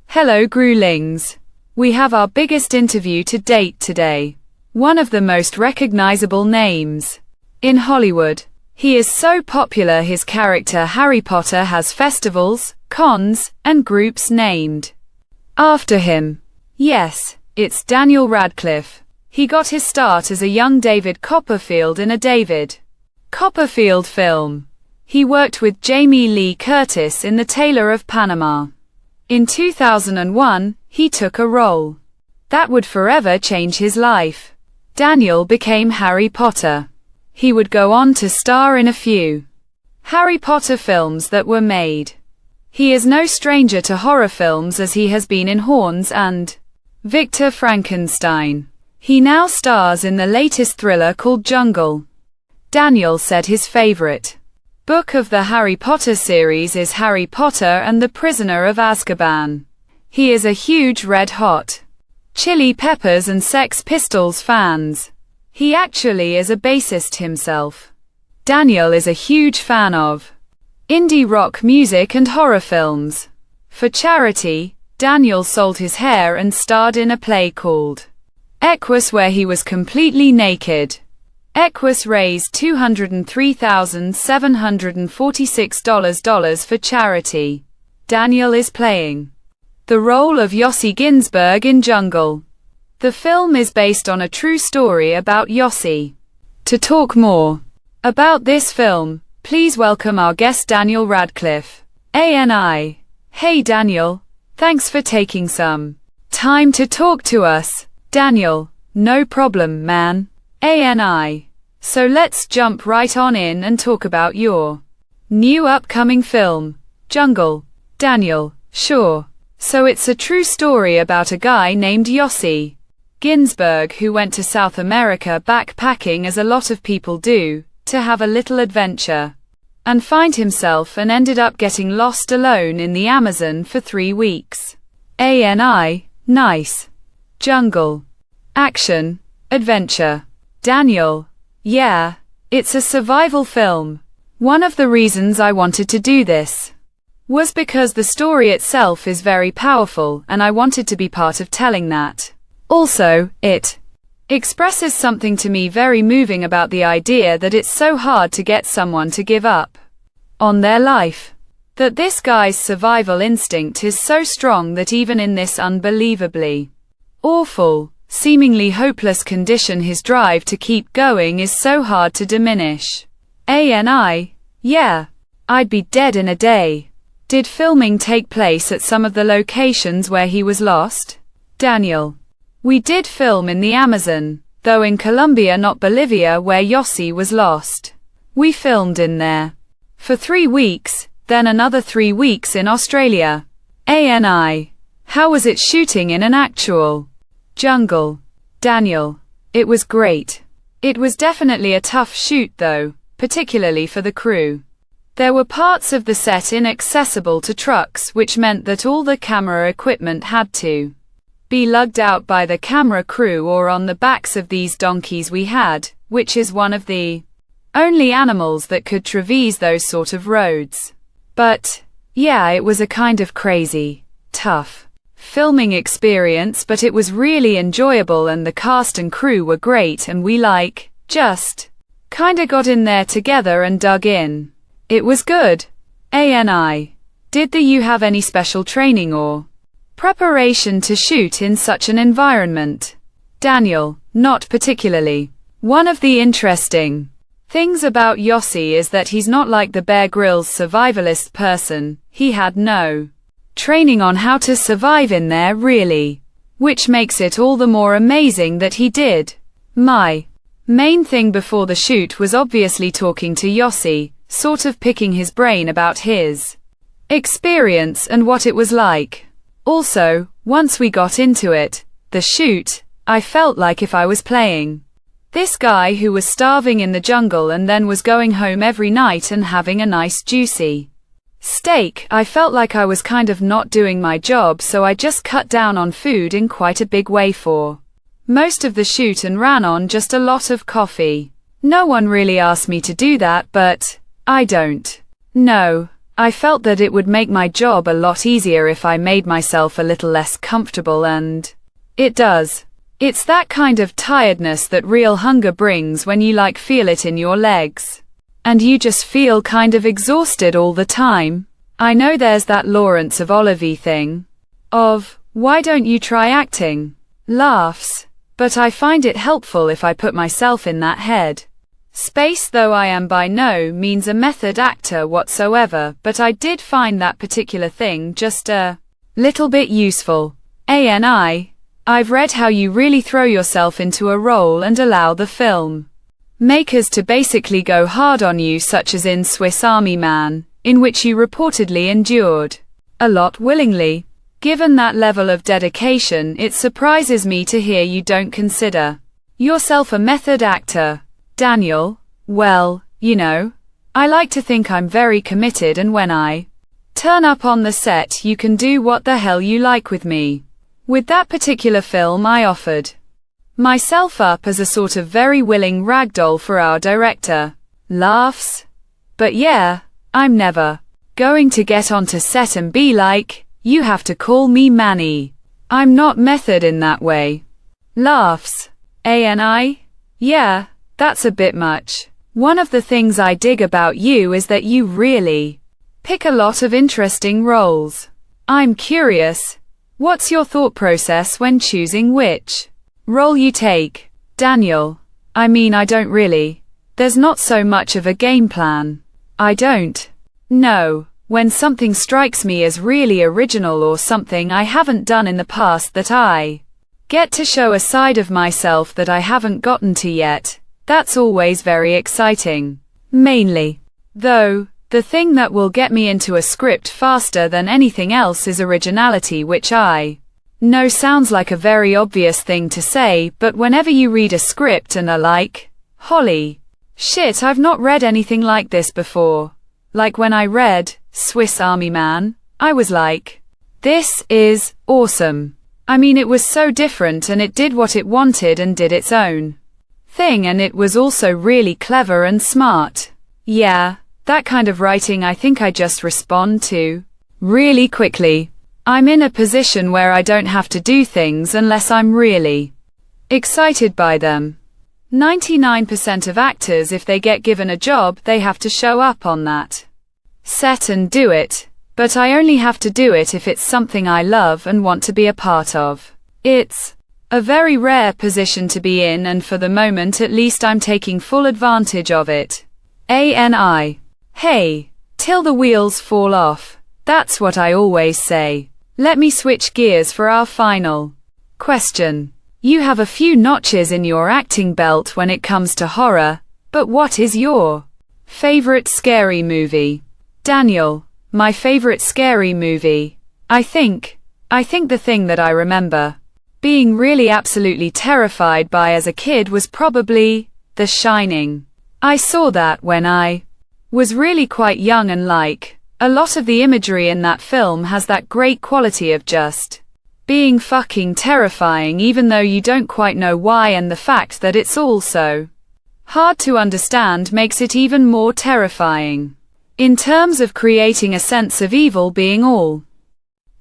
Hello Gruelings. We have our biggest interview to date today. One of the most recognizable names in Hollywood. He is so popular his character Harry Potter has festivals, cons, and groups named after him. Yes, it's Daniel Radcliffe. He got his start as a young David Copperfield in a David Copperfield film. He worked with Jamie Lee Curtis in The Tailor of Panama. In 2001, he took a role that would forever change his life. Daniel became Harry Potter. He would go on to star in a few Harry Potter films that were made. He is no stranger to horror films as he has been in Horns and Victor Frankenstein. He now stars in the latest thriller called Jungle. Daniel said his favorite book of the Harry Potter series is Harry Potter and the Prisoner of Azkaban. He is a huge Red Hot Chili Peppers and Sex Pistols fans. He actually is a bassist himself. Daniel is a huge fan of indie rock music and horror films. For charity, Daniel sold his hair and starred in a play called Equus where he was completely naked. Equus raised $203,746 for charity. Daniel is playing the role of Yossi Ginsberg in Jungle. The film is based on a true story about Yossi. To talk more about this film, please welcome our guest Daniel Radcliffe. ANI. Hey Daniel, thanks for taking some time to talk to us. Daniel, no problem, man. ANI. So let's jump right on in and talk about your new upcoming film, Jungle. Daniel, sure. So it's a true story about a guy named Yossi Ginsberg who went to South America backpacking as a lot of people do, to have a little adventure, and find himself and ended up getting lost alone in the Amazon for 3 weeks. ANI, nice. Jungle. Action. Adventure. Daniel. Yeah, it's a survival film. One of the reasons I wanted to do this was because the story itself is very powerful and I wanted to be part of telling that. Also, it expresses something to me very moving about the idea that it's so hard to get someone to give up on their life. That this guy's survival instinct is so strong that even in this unbelievably awful, seemingly hopeless condition his drive to keep going is so hard to diminish. ANI, yeah, I'd be dead in a day. Did filming take place at some of the locations where he was lost? Daniel. We did film in the Amazon, though in Colombia not Bolivia where Yossi was lost. We filmed in there for 3 weeks, then another 3 weeks in Australia. ANI. How was it shooting in an actual jungle? Daniel. It was great. It was definitely a tough shoot though, particularly for the crew. There were parts of the set inaccessible to trucks which meant that all the camera equipment had to be lugged out by the camera crew or on the backs of these donkeys we had, which is one of the only animals that could traverse those sort of roads. But, yeah, it was a kind of crazy, tough filming experience, but it was really enjoyable and the cast and crew were great and we just kinda got in there together and dug in. It was good. ANI. Did you have any special training or preparation to shoot in such an environment? Daniel. Not particularly. One of the interesting things about Yossi is that he's not like the Bear Grylls survivalist person. He had no training on how to survive in there really, which makes it all the more amazing that he did. My main thing before the shoot was obviously talking to Yossi, sort of picking his brain about his experience and what it was like. Also, once we got into it, the shoot, I felt like if I was playing this guy who was starving in the jungle and then was going home every night and having a nice juicy steak, I felt like I was kind of not doing my job, so I just cut down on food in quite a big way for most of the shoot and ran on just a lot of coffee. No one really asked me to do that, but I don't know. I felt that it would make my job a lot easier if I made myself a little less comfortable, and it does. It's that kind of tiredness that real hunger brings when you feel it in your legs. And you just feel kind of exhausted all the time. I know there's that Lawrence of Olivier thing. Of, why don't you try acting? Laughs. But I find it helpful if I put myself in that head space, though I am by no means a method actor whatsoever, but I did find that particular thing just a little bit useful. I've read how you really throw yourself into a role and allow the film makers to basically go hard on you, such as in Swiss Army Man, in which you reportedly endured a lot willingly. Given that level of dedication, it surprises me to hear you don't consider yourself a method actor. Daniel, well, I like to think I'm very committed, and when I turn up on the set, you can do what the hell you like with me. With that particular film, I offered myself up as a sort of very willing ragdoll for our director. Laughs. But yeah, I'm never going to get onto set and be like, you have to call me Manny. I'm not method in that way. Laughs. Yeah, that's a bit much. One of the things I dig about you is that you really pick a lot of interesting roles. I'm curious, what's your thought process when choosing which role you take? Daniel, I don't really. There's not so much of a game plan. I don't know. When something strikes me as really original or something I haven't done in the past that I get to show a side of myself that I haven't gotten to yet, that's always very exciting. Mainly, though, the thing that will get me into a script faster than anything else is originality, which I know sounds like a very obvious thing to say, but whenever you read a script and are like, holy shit, I've not read anything like this before. Like when I read Swiss Army Man, I was like, this is awesome. It was so different, and it did what it wanted and did its own thing, and it was also really clever and smart. Yeah, that kind of writing I think I just respond to really quickly. I'm in a position where I don't have to do things unless I'm really excited by them. 99% of actors, if they get given a job, they have to show up on that set and do it, but I only have to do it if it's something I love and want to be a part of. It's a very rare position to be in, and for the moment at least I'm taking full advantage of it. Hey, till the wheels fall off. That's what I always say. Let me switch gears for our final question. You have a few notches in your acting belt when it comes to horror, but what is your favorite scary movie? Daniel, my favorite scary movie. I think the thing that I remember being really absolutely terrified by as a kid was probably The Shining. I saw that when I was really quite young, and a lot of the imagery in that film has that great quality of just being fucking terrifying, even though you don't quite know why, and the fact that it's also hard to understand makes it even more terrifying. In terms of creating a sense of evil being all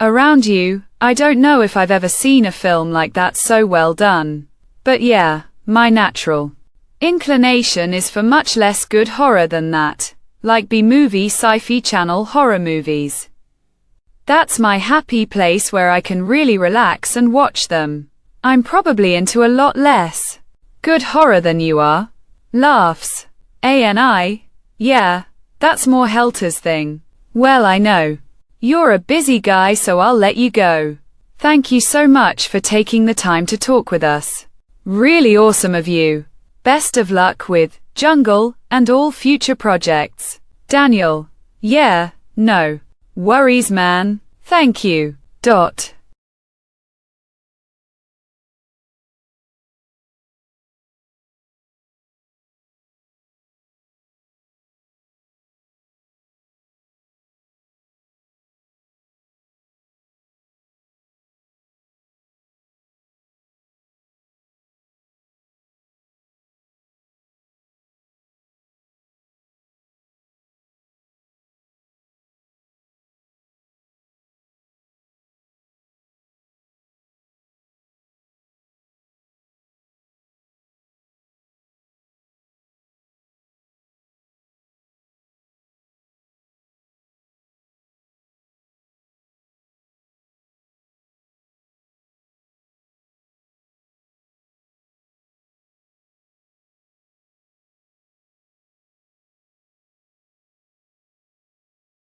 around you, I don't know if I've ever seen a film like that so well done. But yeah, my natural inclination is for much less good horror than that, like B-movie sci-fi channel horror movies. That's my happy place where I can really relax and watch them. I'm probably into a lot less good horror than you are. Laughs. Yeah, that's more Helter's thing. Well, I know. You're a busy guy, so I'll let you go. Thank you so much for taking the time to talk with us. Really awesome of you. Best of luck with Jungle and all future projects. Daniel. Yeah, no worries, man. Thank you.